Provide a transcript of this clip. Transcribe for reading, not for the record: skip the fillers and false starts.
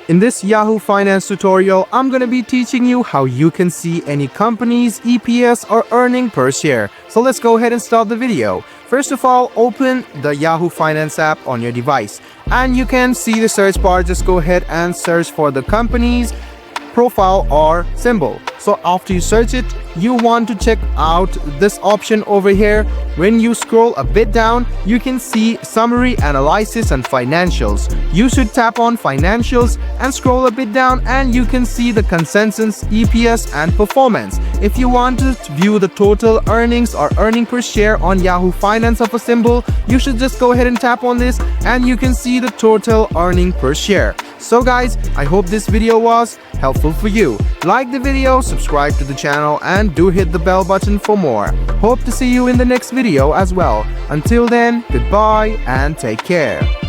In this Yahoo Finance tutorial, I'm going to be teaching you how you can see any company's EPS or earning per share. So let's go ahead and start the video. First of all, open the Yahoo Finance app on your device and you can see the search bar. Just go ahead and search for the company's profile or symbol. So after you search it, you want to check out this option over here. When you scroll a bit down, you can see summary, analysis and financials. You should tap on financials and scroll a bit down and you can see the consensus, EPS and performance. If you want to view the total earnings or earning per share on Yahoo Finance of a symbol, you should just go ahead and tap on this and you can see the total earning per share. So guys, I hope this video was helpful for you. Like the video, subscribe to the channel and do hit the bell button for more. Hope to see you in the next video as well. Until then, goodbye and take care.